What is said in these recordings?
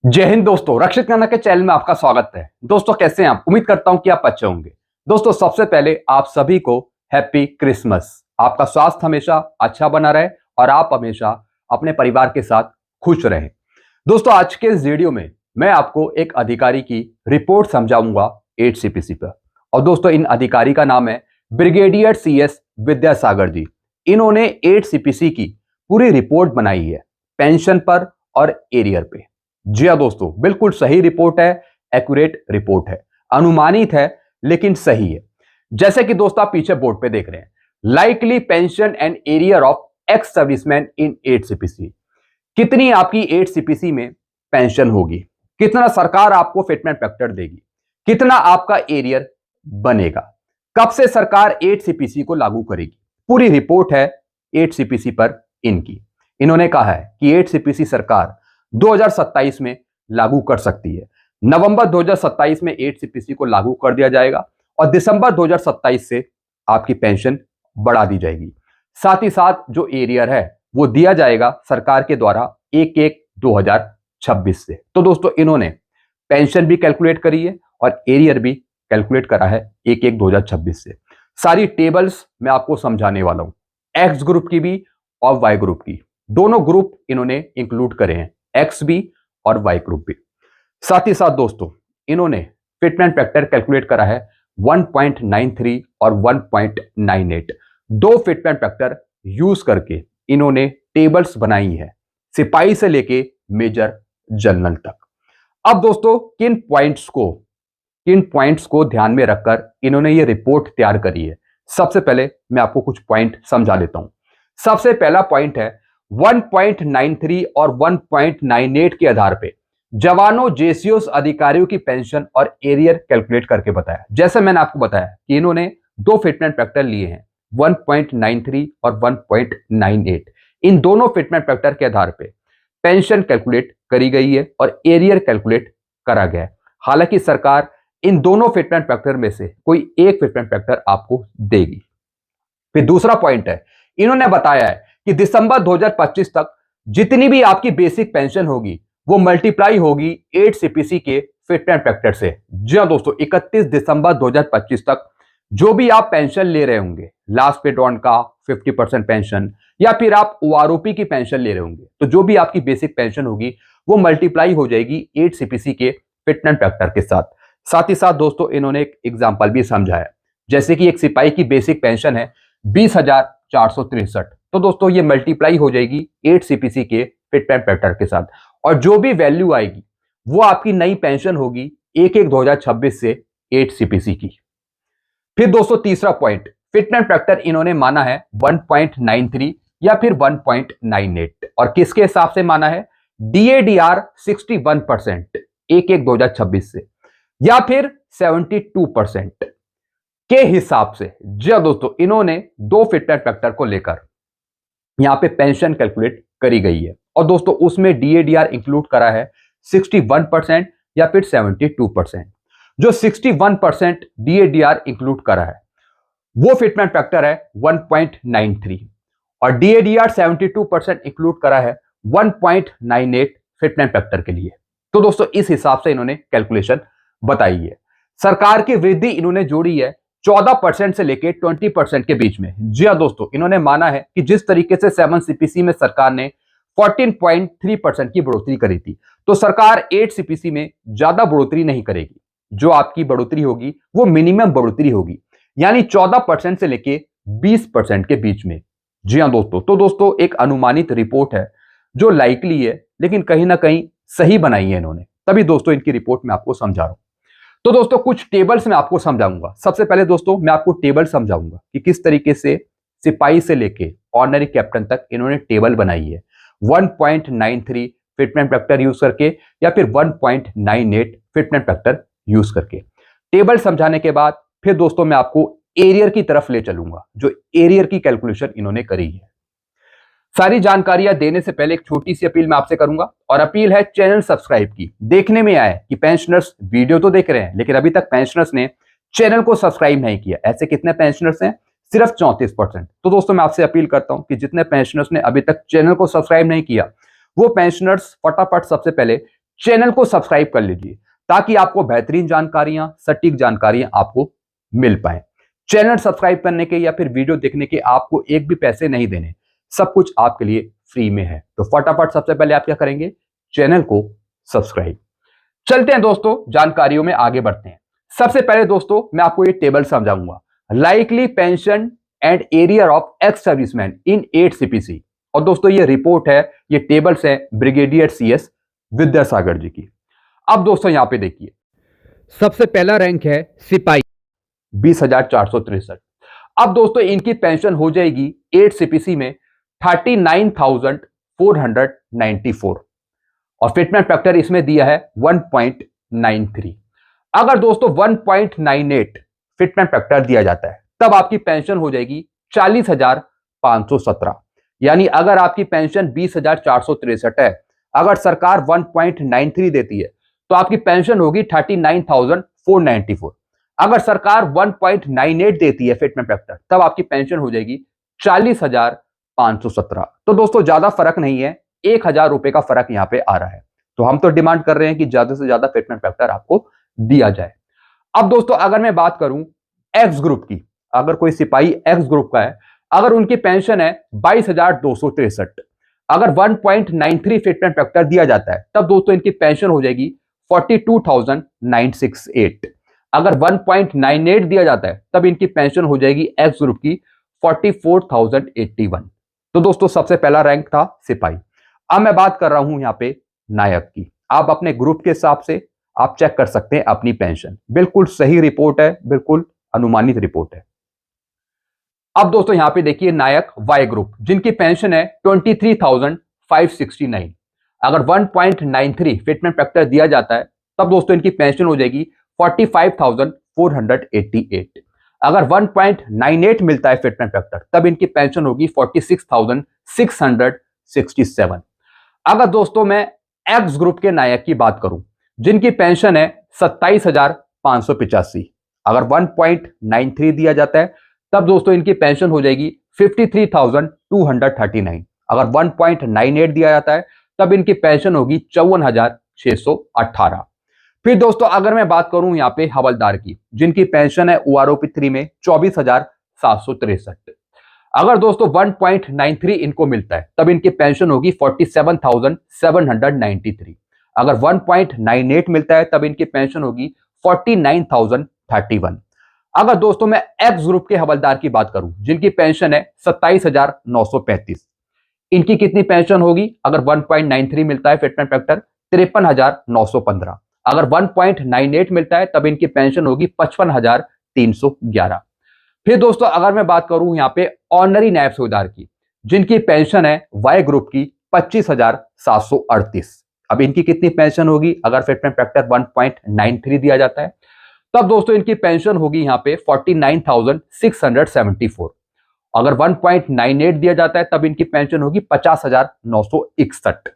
जय हिंद दोस्तों, रक्षित खन्ना के चैनल में आपका स्वागत है। दोस्तों कैसे हैं आप? उम्मीद करता हूं कि आप अच्छे होंगे। दोस्तों सबसे पहले आप सभी को हैप्पी क्रिसमस। आपका स्वास्थ्य हमेशा अच्छा बना रहे और आप हमेशा अपने परिवार के साथ खुश रहें। दोस्तों आज के इस वीडियो में मैं आपको एक अधिकारी की रिपोर्ट समझाऊंगा 8 सीपीसी पर। और दोस्तों इन अधिकारी का नाम है ब्रिगेडियर CS विद्यासागर जी। इन्होंने 8 सीपीसी की पूरी रिपोर्ट बनाई है पेंशन पर और एरियर पे। जी हाँ दोस्तों, बिल्कुल सही रिपोर्ट है, एक्यूरेट रिपोर्ट है, अनुमानित है लेकिन सही है। जैसे कि दोस्तों आप पीछे बोर्ड पे देख रहे हैं, likely pension and arrear of ex serviceman in 8 CPC. कितनी आपकी 8 सीपीसी में पेंशन होगी, कितना सरकार आपको फिटमेंट फैक्टर देगी, कितना आपका एरियर बनेगा, कब से सरकार 8 सीपीसी को लागू करेगी, पूरी रिपोर्ट है 8 सीपीसी पर इनकी। इन्होंने कहा है कि 8 सीपीसी सरकार 2027 में लागू कर सकती है। नवंबर 2027 में 8 सीपीसी को लागू कर दिया जाएगा और दिसंबर 2027 से आपकी पेंशन बढ़ा दी जाएगी। साथ ही साथ जो एरियर है वो दिया जाएगा सरकार के द्वारा 1/1/2026 से। तो दोस्तों इन्होंने पेंशन भी कैलकुलेट करी है और एरियर भी कैलकुलेट करा है 1/1/2026 से। सारी टेबल्स मैं आपको समझाने वाला हूं, एक्स ग्रुप की भी और वाई ग्रुप की, दोनों ग्रुप इन्होंने इंक्लूड करे हैं, एक्स भी और वाई ग्रुप भी। साथ ही साथ दोस्तों इन्होंने फिटमेंट फैक्टर कैलकुलेट करा है 1.93 और 1.98। दो फिटमेंट फैक्टर यूज करके इन्होंने टेबल्स बनाई है सिपाही से लेके मेजर जनरल तक। अब दोस्तों किन पॉइंट्स को ध्यान में रखकर इन्होंने ये रिपोर्ट तैयार करी है, सबसे पहले मैं आपको कुछ पॉइंट समझा लेता हूं। सबसे पहला पॉइंट है 1.93 और 1.98 के आधार पे जवानों जेसीओस अधिकारियों की पेंशन और एरियर कैलकुलेट करके बताया। जैसे मैंने आपको बताया कि इन्होंने दो फिटमेंट फैक्टर लिए हैं 1.93 और 1.98। इन दोनों फिटमेंट फैक्टर के आधार पे पेंशन कैलकुलेट करी गई है और एरियर कैलकुलेट करा गया है। हालांकि सरकार इन दोनों फिटमेंट फैक्टर में से कोई एक फिटमेंट फैक्टर आपको देगी। फिर दूसरा पॉइंट है, इन्होंने बताया है कि दिसंबर 2025 तक जितनी भी आपकी बेसिक पेंशन होगी वो मल्टीप्लाई होगी 8 सीपीसी के फिटमेंट फैक्टर से। जी हां दोस्तों, 31 दिसंबर 2025 तक जो भी आप पेंशन ले रहे होंगे, लास्ट पेड ऑन का 50% पेंशन या फिर आप ओआरओपी की पेंशन ले रहे होंगे, तो जो भी आपकी बेसिक पेंशन होगी वो मल्टीप्लाई हो जाएगी 8 सीपीसी के फिटमेंट फैक्टर के साथ। साथ ही साथ दोस्तों इन्होंने एक एग्जाम्पल भी समझाया, जैसे कि एक सिपाही की बेसिक पेंशन है 20,463, तो दोस्तों ये मल्टीप्लाई हो जाएगी 8 सीपीसी के फिटमेंट फैक्टर के साथ और जो भी वैल्यू आएगी वो आपकी नई पेंशन होगी 1/1/2026 से 8 सीपीसी की। फिर दोस्तों तीसरा पॉइंट, फिटमेंट फैक्टर इन्होंने माना है 1.93 या फिर 1.98 और किसके हिसाब से माना है? DADR 61% 1/1/2026 से या फिर 72% के हिसाब से। जी दोस्तों, इन्होंने दो फिटमेंट फैक्टर को लेकर यहां पे पेंशन कैलकुलेट करी गई है और दोस्तों उसमें DADR इंक्लूड करा है 61% या फिर 72%। जो 61% DADR इंक्लूड करा है वो फिटमेंट फैक्टर है 1.93 और DADR 72% इंक्लूड करा है 1.98 फिटमेंट फैक्टर के लिए। तो दोस्तों इस हिसाब से इन्होंने कैलकुलेशन बताई है। सरकार की वृद्धि इन्होंने जोड़ी है 14% से लेके 20% के बीच में। जी हाँ दोस्तों, इन्होंने माना है कि जिस तरीके से 7 सीपीसी में सरकार ने 14.3% की बढ़ोतरी करी थी, तो सरकार 8 सीपीसी में ज्यादा बढ़ोतरी नहीं करेगी। जो आपकी बढ़ोतरी होगी वो मिनिमम बढ़ोतरी होगी, यानी 14% से लेके 20% के बीच में। जी हाँ दोस्तों, तो दोस्तों एक अनुमानित रिपोर्ट है जो लाइकली है लेकिन कहीं ना कहीं सही बनाई है इन्होंने, तभी दोस्तों इनकी रिपोर्ट में आपको समझा रहा हूं। तो दोस्तों कुछ टेबल्स मैं आपको समझाऊंगा। सबसे पहले दोस्तों मैं आपको टेबल समझाऊंगा कि किस तरीके से सिपाही से लेके ऑर्डिनरी कैप्टन तक इन्होंने टेबल बनाई है 1.93 फिटमेंट फैक्टर यूज करके या फिर 1.98 फिटमेंट फैक्टर यूज करके। टेबल समझाने के बाद फिर दोस्तों मैं आपको एरियर की तरफ ले चलूंगा, जो एरियर की कैलकुलेशन इन्होंने करी है। सारी जानकारियां देने से पहले एक छोटी सी अपील मैं आपसे करूंगा और अपील है चैनल सब्सक्राइब की। देखने में आया कि पेंशनर्स वीडियो तो देख रहे हैं लेकिन अभी तक पेंशनर्स ने चैनल को सब्सक्राइब नहीं किया। ऐसे कितने पेंशनर्स हैं? सिर्फ 34%। तो दोस्तों मैं आपसे अपील करता हूं कि जितने पेंशनर्स ने अभी तक चैनल को सब्सक्राइब नहीं किया वो पेंशनर्स फटाफट सबसे पहले चैनल को सब्सक्राइब कर लीजिए ताकि आपको बेहतरीन जानकारियां, सटीक जानकारियां आपको मिल पाए। चैनल सब्सक्राइब करने के या फिर वीडियो देखने के आपको एक भी पैसे नहीं देने, सब कुछ आपके लिए फ्री में है। तो फटाफट सबसे पहले आप क्या करेंगे, चैनल को सब्सक्राइब। चलते हैं दोस्तों, जानकारियों में आगे बढ़ते हैं। सबसे पहले दोस्तों मैं आपको ये टेबल समझाऊंगा, likely pension and arrear of ex serviceman in 8 CPC. और दोस्तों ये रिपोर्ट है, ये टेबल्स है ब्रिगेडियर CS विद्यासागर जी की। अब दोस्तों यहां पे देखिए, सबसे पहला रैंक है सिपाही 20,463। अब दोस्तों इनकी पेंशन हो जाएगी 8 सीपीसी में 39,494 और फिटमेंट फैक्टर इसमें दिया है 1.93। अगर दोस्तों 1.98 फिटमेंट फैक्टर दिया जाता है तब आपकी पेंशन हो जाएगी 40,517। यानी अगर आपकी पेंशन 20,463 है, अगर सरकार 1.93 देती है तो आपकी पेंशन होगी 39,494। अगर सरकार 1.98 देती है फिटमेंट फैक्टर तब आपकी पेंशन हो जाएगी 40,517। तो दोस्तों ज्यादा फर्क नहीं है, 1,000 रुपए का फर्क यहां पे आ रहा है। तो हम तो डिमांड कर रहे हैं कि ज्यादा से ज्यादा फिटमेंट फैक्टर आपको दिया जाए। अब दोस्तों अगर मैं बात करूं एक्स ग्रुप की, अगर कोई सिपाही एक्स ग्रुप का है, अगर उनकी पेंशन है 22,263, अगर 1.93 फिटमेंट फैक्टर दिया जाता है तब दोस्तों इनकी पेंशन हो जाएगी 42,968। अगर 1.98 दिया जाता है तब इनकी पेंशन हो जाएगी एक्स ग्रुप की 44,081। तो दोस्तों सबसे पहला रैंक था सिपाही। अब मैं बात कर रहा हूं यहां पे नायक की। आप अपने ग्रुप के हिसाब से आप चेक कर सकते हैं अपनी पेंशन, बिल्कुल सही रिपोर्ट है, बिल्कुल अनुमानित रिपोर्ट है। अब दोस्तों यहां पे देखिए नायक वाई ग्रुप, जिनकी पेंशन है 23,569। अगर 1.93 फिटमेंट फैक्टर दिया जाता है तब दोस्तों इनकी पेंशन हो जाएगी 45,488। अगर 1.98 मिलता है फिटमेंट फैक्टर तब इनकी पेंशन होगी 46,667। अगर दोस्तों मैं एक्स ग्रुप के नायक की बात करूं, जिनकी पेंशन है 27,585, अगर 1.93 दिया जाता है तब दोस्तों इनकी पेंशन हो जाएगी 53,239। अगर 1.98 दिया जाता है तब इनकी पेंशन होगी 54,618। फिर दोस्तों अगर मैं बात करूं यहां पे हवलदार की, जिनकी पेंशन है OROP 3 में 24,763, अगर दोस्तों 1.93 इनको मिलता है तब इनकी पेंशन होगी 47,793। अगर 1.98 मिलता है तब इनकी पेंशन होगी 49,031। अगर दोस्तों मैं एक्स ग्रुप के हवलदार की बात करूं, जिनकी पेंशन है 27,935, इनकी कितनी पेंशन होगी? अगर 1.93 मिलता है फिटमेंट फैक्टर 53,915। अगर 1.98 मिलता है तब इनकी पेंशन होगी 55,311। फिर दोस्तों अगर मैं बात करूं यहां पे ऑनरी नायब सूबेदार की, जिनकी पेंशन है वाई ग्रुप की 25,738। अब इनकी कितनी पेंशन होगी? अगर फिटमेंट फैक्टर 1.93 दिया जाता है तब दोस्तों इनकी पेंशन होगी यहां पे 49,674। अगर 1.98 दिया जाता है तब इनकी पेंशन होगी 50,961।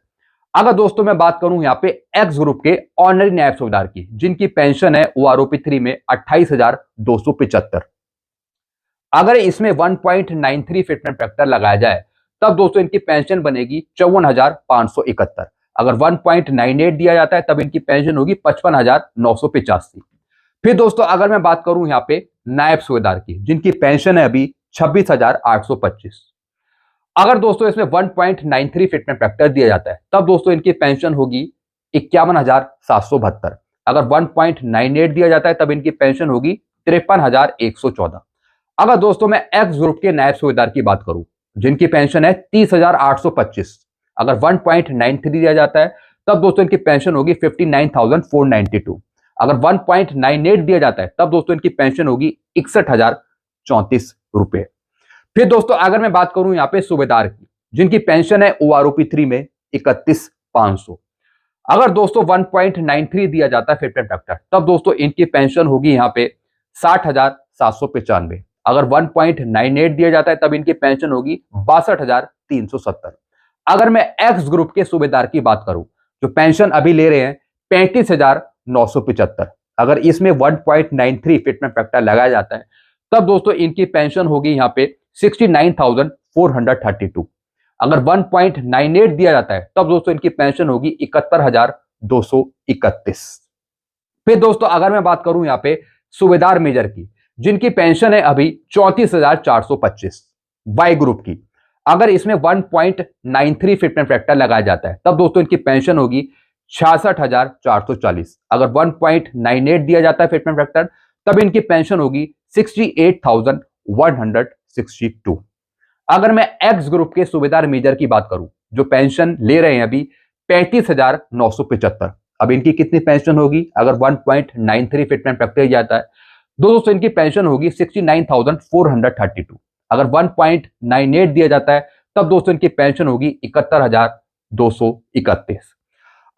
अगर दोस्तों मैं बात करूं यहां पे एक्स ग्रुप के ऑनरी नायब सूबेदार की, जिनकी पेंशन है OROP 3 में 28,275, अगर इसमें 1.93 फिटमेंट फैक्टर लगाया जाए तब दोस्तों इनकी पेंशन बनेगी 54,571। अगर 1.98 दिया जाता है तब इनकी पेंशन होगी 55,985। फिर दोस्तों अगर मैं बात करूं यहां पे नायब सूबेदार की, जिनकी पेंशन है अभी 26,825, अगर दोस्तों इसमें 1.93 फिटमेंट फैक्टर दिया जाता है तब दोस्तों इनकी पेंशन होगी 51,772। अगर 1.98 दिया जाता है तब इनकी पेंशन होगी 53,114। अगर दोस्तों मैं एक्स ग्रुप के नायब सूबेदार की बात करूं, जिनकी पेंशन है 30,825, अगर 1.93 दिया जाता है तब दोस्तों इनकी पेंशन होगी 59,492। अगर 1.98 दिया जाता है तब दोस्तों इनकी पेंशन होगी 61,034 रुपए। फिर दोस्तों अगर मैं बात करूं यहां पे सूबेदार की, जिनकी पेंशन है OROP 3 में 31,500, अगर दोस्तों 1.93 दिया जाता है फिटमेंट फैक्टर तब दोस्तों इनकी पेंशन होगी यहां पे 60,795। अगर 1.98 दिया जाता है तब इनकी पेंशन होगी 62,370। अगर मैं एक्स ग्रुप के सूबेदार की बात करूं, जो पेंशन अभी ले रहे हैं 35,975, अगर इसमें 1.93 फिटमेंट फैक्टर लगाया जाता है तब दोस्तों इनकी पेंशन होगी यहां पे 69,432। अगर 1.98 दिया जाता है तब दोस्तों इनकी पेंशन होगी 71,2 231। फिर दोस्तों अगर मैं बात करूं यहां पे सूबेदार मेजर की, जिनकी पेंशन है अभी 34,425 वाई ग्रुप की, अगर इसमें 1.93 फिटमेंट फैक्टर लगाया जाता है तब दोस्तों इनकी पेंशन होगी 66,440। अगर 1.98 दिया जाता है फिटमेंट फैक्टर तब इनकी पेंशन होगी 68,162। अगर मैं एक्स ग्रुप के सूबेदार मेजर की बात करूं जो पेंशन ले रहे हैं अभी 35,975, अब इनकी कितनी पेंशन होगी अगर 1.93 फिटमेंट फैक्टर जाता है दोस्तों इनकी पेंशन होगी 69,432। अगर 1.98 दिया जाता है तब दोस्तों इनकी पेंशन होगी 71,231।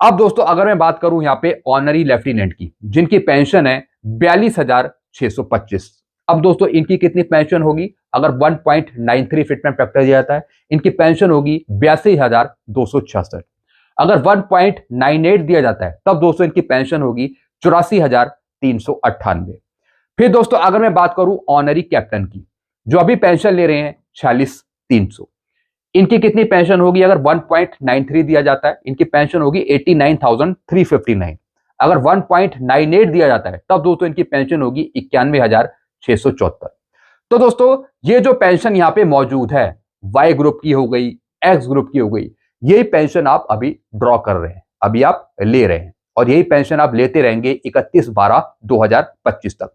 अब दोस्तों अगर मैं बात करूं यहां पे ऑनरी लेफ्टिनेंट की, जिनकी पेंशन है 42,625, अब दोस्तों इनकी कितनी पेंशन होगी अगर 1.93 फिटमेंट फैक्टर दिया जाता है इनकी पेंशन होगी 82,266। अगर 1.98 दिया जाता है तब दोस्तों इनकी पेंशन होगी 84,398। फिर दोस्तों अगर मैं बात करूं ऑनरी कैप्टन की, जो अभी पेंशन ले रहे हैं 46,300, इनकी कितनी पेंशन होगी अगर 1.93 दिया जाता है इनकी पेंशन होगी 89,359। अगर 1.98 दिया जाता है तब दोस्तों इनकी पेंशन होगी 91,674। तो दोस्तों ये जो पेंशन यहाँ पे मौजूद है वाई ग्रुप की हो गई, एक्स ग्रुप की हो गई, यही पेंशन आप अभी ड्रॉ कर रहे हैं, अभी आप ले रहे हैं और यही पेंशन आप लेते रहेंगे 31/12/2025 तक।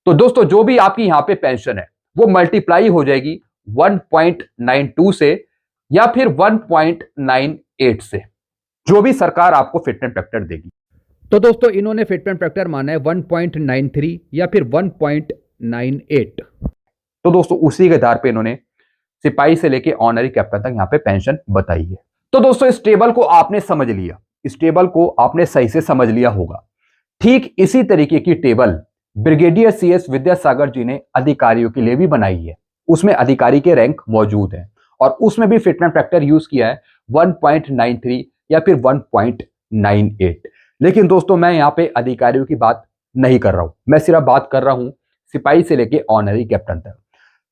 तो दोस्तों जो भी आपकी यहाँ पे पेंशन है वो मल्टीप्लाई हो जाएगी 1.92 से या फिर 1.98 से, जो भी सरकार आपको फिटमेंट फैक्टर देगी। तो दोस्तों इन्होंने फिटमेंट फैक्टर माना है 1.93 या फिर 1.98। तो दोस्तों उसी के आधार पे इन्होंने सिपाही से लेके ऑनरी कैप्टन तक यहाँ पे पेंशन बताई है। तो दोस्तों इस टेबल को आपने समझ लिया, इस टेबल को आपने सही से समझ लिया होगा। ठीक इसी तरीके की table brigadier CS Vidyasagar ji ने अधिकारियों के लिए भी बनाई है, उसमें अधिकारी के रैंक मौजूद है और उसमें भी फिटमेंट फैक्टर यूज किया है 1.93 या फिर 1.98। लेकिन दोस्तों मैं यहाँ पे अधिकारियों की बात नहीं कर रहा हूं, मैं सिर्फ बात कर रहा हूं सिपाही से लेके ऑनरी कैप्टन तक।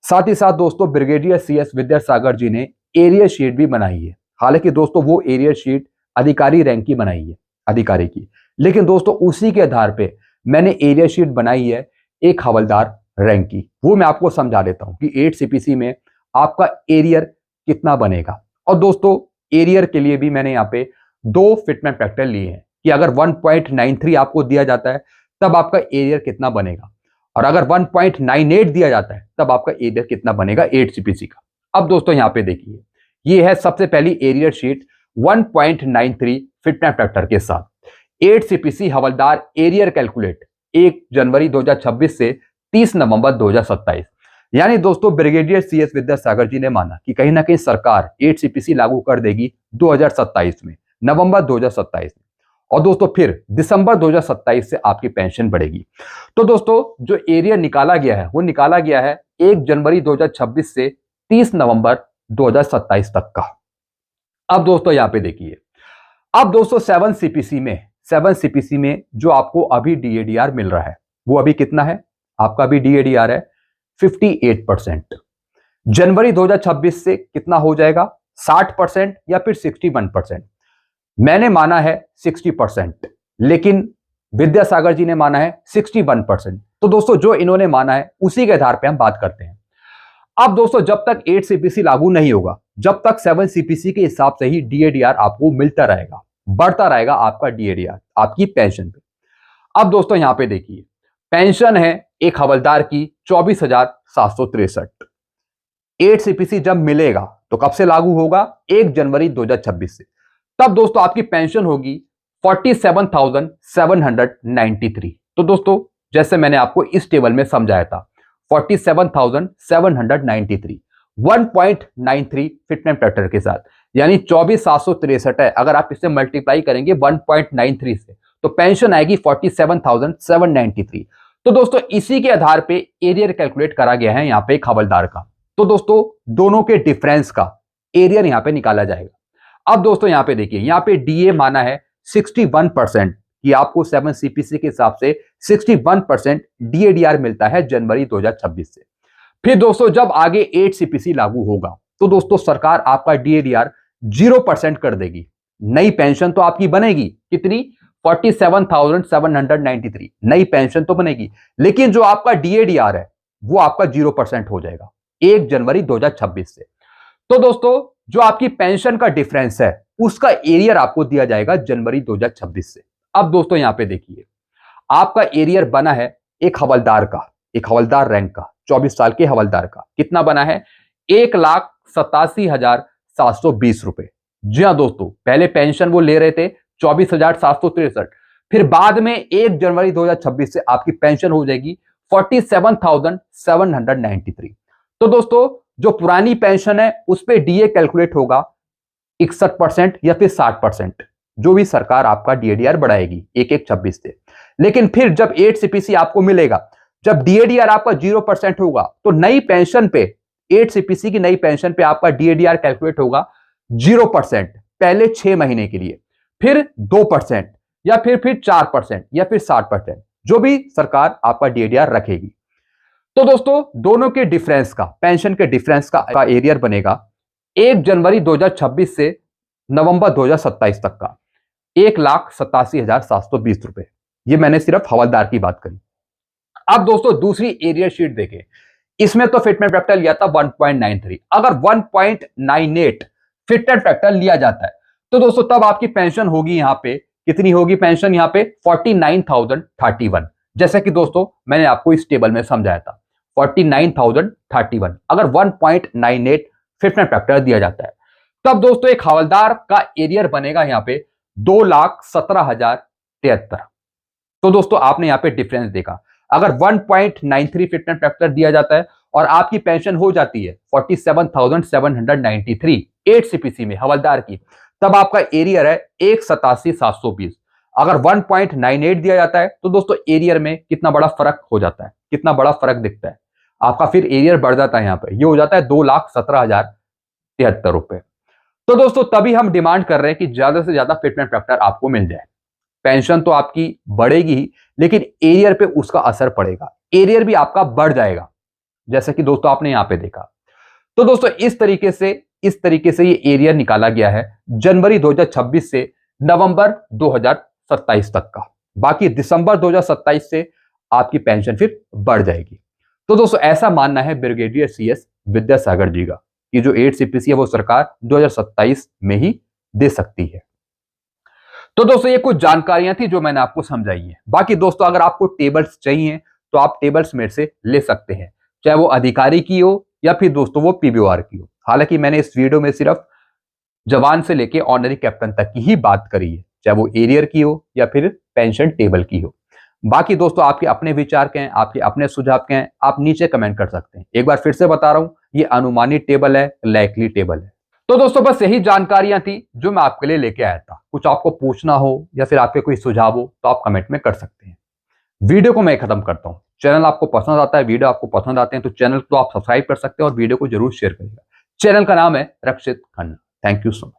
साथ ही साथ दोस्तों ब्रिगेडियर CS विद्यासागर जी ने एरियर शीट भी बनाई है। हालांकि दोस्तों वो एरियर शीट अधिकारी रैंक की बनाई है, अधिकारी की, लेकिन दोस्तों उसी के आधार पे मैंने एरियर शीट बनाई है एक हवलदार रैंक की। वो मैं आपको समझा देता हूं कि 8 CPC में आपका एरियर कितना बनेगा। और दोस्तों एरियर के लिए भी मैंने यहाँ पे 2 फिटमेंट फैक्टर लिए हैं कि अगर 1.93 आपको दिया जाता है तब आपका एरियर कितना बनेगा और अगर 1.98 दिया जाता है तब आपका एरियर कितना बनेगा 8 CPC का। अब दोस्तों यहाँ पे देखिए, ये है सबसे पहली एरियर शीट 1.93 फिटमेंट फैक्टर के साथ 8 CPC हवलदार एरियर कैलकुलेट 1 जनवरी 2026 से 30 नवंबर 2027। यानी दोस्तों ब्रिगेडियर CS विद्यासागर जी ने माना कि कहीं ना कहीं सरकार 8 CPC लागू कर देगी 2027 में, नवंबर 2027 में, और दोस्तों फिर दिसंबर 2027 से आपकी पेंशन बढ़ेगी। तो दोस्तों जो एरियर निकाला गया है वो निकाला गया है 1 जनवरी 2026 से 30 नवंबर 2027 तक का। अब दोस्तों यहाँ पे देखिए, अब दोस्तों 7 CPC में जो आपको अभी DADR मिल रहा है वो अभी कितना है, आपका अभी DADR है 58%। जनवरी 2026 से कितना हो जाएगा 60% या फिर 61%। मैंने माना है 60%, लेकिन विद्यासागर जी ने माना है 61%। तो दोस्तों जो इन्होंने माना है उसी के आधार पे हम बात करते हैं। अब दोस्तों जब तक 8 CPC लागू नहीं होगा, जब तक 7 CPC के हिसाब से ही DADR आपको मिलता रहेगा, बढ़ता रहेगा आपका DADR आपकी पेंशन पे। अब दोस्तों यहां पे देखिए, पेंशन है एक हवलदार की 24,763। 8 CPC जब मिलेगा तो कब से लागू होगा 1 जनवरी 2026 से, तब दोस्तों आपकी पेंशन होगी 47,793। तो दोस्तों जैसे मैंने आपको इस टेबल में समझाया था 47,793 1.93 फिटमेंट फैक्टर के साथ, यानी 24,763 है। अगर आप इसे मल्टीप्लाई करेंगे 1.93 से तो पेंशन आएगी 47,793। तो दोस्तों इसी के आधार पे एरियर कैलकुलेट करा गया है यहाँ पे एक हवलदार का। तो दोस्तों दोनों के डिफरेंस का एरियर यहाँ पे निकाला जाएगा। अब दोस्तों यहाँ पे देखिए, यहाँ पे DA माना है 61% कि आपको 7 CPC के हिसाब से 61% DADR मिलता है जनवरी 2026 से। फिर दोस्तों जब आगे 8 CPC लागू होगा तो दोस्तों सरकार आपका DADR 0% कर देगी। नई पेंशन तो आपकी बनेगी कितनी, 47,793 नई पेंशन तो बनेगी, लेकिन जो आपका डीएडीआर है वो आपका 0% हो जाएगा 1 जनवरी 2026 से। तो दोस्तों जो आपकी पेंशन का डिफरेंस है उसका एरियर आपको दिया जाएगा जनवरी 2026 से। अब दोस्तों यहां पे देखिए, आपका एरियर बना है एक हवलदार का, एक हवलदार रैंक का, 24 साल के हवलदार का कितना बना है, 1,87,720 रुपए। जी हाँ दोस्तों, पहले पेंशन वो ले रहे थे 24,763, फिर बाद में 1 जनवरी 2026 से आपकी पेंशन हो जाएगी 47,793। तो दोस्तों जो पुरानी पेंशन है उस पर डीए कैलकुलेट होगा 61% या फिर 60%, जो भी सरकार आपका डीएडीआर बढ़ाएगी 1/1/26 से। लेकिन फिर जब 8 सीपीसी आपको मिलेगा, जब डीएडीआर आपका 0% होगा, तो नई पेंशन पे 8 सीपीसी की नई पेंशन पे आपका डीएडीआर कैलकुलेट होगा 0% पहले 6 महीने के लिए, फिर 2% या फिर 4% या फिर 60%, जो भी सरकार आपका डीएडीआर रखेगी। तो दोस्तों दोनों के डिफरेंस का, पेंशन के डिफरेंस का एरियर बनेगा 1 जनवरी 2026 से नवंबर 2027 तक का 1,87,720 रुपए। ये मैंने सिर्फ हवलदार की बात करी। अब दोस्तों दूसरी एरियर शीट देखें, इसमें तो फिटमेंट फैक्टर लिया था 1.93, अगर 1.98 फिटमेंट फैक्टर लिया जाता है तो दोस्तों तब आपकी पेंशन होगी यहां पे कितनी होगी, पेंशन यहां पे 49,031। जैसे कि दोस्तों मैंने आपको इस टेबल में समझाया था 49,031 अगर 1.98 फिटमेंट फैक्टर दिया जाता है, तब दोस्तों एक हवलदार का एरियर बनेगा यहां पे 2,17,073। तो दोस्तों आपने यहां पे डिफरेंस देखा, अगर 1.93 फिटमेंट फैक्टर दिया जाता है और आपकी पेंशन हो जाती है 47,793 8 सीपीसी में हवलदार की, तब आपका एरियर है 1,87,720। अगर 1.98 दिया जाता है तो दोस्तों एरियर में कितना बड़ा फर्क हो जाता है, कितना बड़ा फर्क दिखता है आपका, फिर एरियर बढ़ जाता है, यहां पे ये हो जाता है 2,17,073 रुपए। तो दोस्तों तभी हम डिमांड कर रहे हैं कि ज्यादा से ज्यादा फिटमेंट फैक्टर आपको मिल जाए। पेंशन तो आपकी बढ़ेगी ही, लेकिन एरियर पे उसका असर पड़ेगा, एरियर भी आपका बढ़ जाएगा, जैसे कि दोस्तों आपने यहां पे देखा। तो दोस्तों इस तरीके से ये एरियर निकाला गया है जनवरी 2026 से नवंबर 2027 तक का। बाकी दिसंबर 2027 से आपकी पेंशन फिर बढ़ जाएगी। तो दोस्तों ऐसा मानना है ब्रिगेडियर CS विद्यासागर जी का कि जो 8 सीपीसी है वो सरकार 2027 में ही दे सकती है। तो दोस्तों ये कुछ जानकारियां थी जो मैंने आपको समझाई है। बाकी दोस्तों अगर आपको टेबल्स चाहिए तो आप टेबल्स मेरे से ले सकते हैं, चाहे वो अधिकारी की हो या फिर दोस्तों वो PBOR की हो। हालांकि मैंने इस वीडियो में सिर्फ जवान से लेके ऑनरी कैप्टन तक की ही बात करी है, चाहे वो एरियर की हो या फिर पेंशन टेबल की हो। बाकी दोस्तों आपके अपने विचार के हैं, आपके अपने सुझाव के हैं, आप नीचे कमेंट कर सकते हैं। एक बार फिर से बता रहा हूं, ये अनुमानित टेबल है, लाइकली टेबल है। तो दोस्तों बस यही जानकारियां थी जो मैं आपके लिए लेके आया था। कुछ आपको पूछना हो या फिर आपके कोई सुझाव हो तो आप कमेंट में कर सकते हैं। वीडियो को मैं खत्म करता हूं। चैनल आपको पसंद आता है, वीडियो आपको पसंद आते हैं तो चैनल को आप सब्सक्राइब कर सकते हैं और वीडियो को जरूर शेयर करिएगा। चैनल का नाम है Rakshit Khanna. Thank you so much.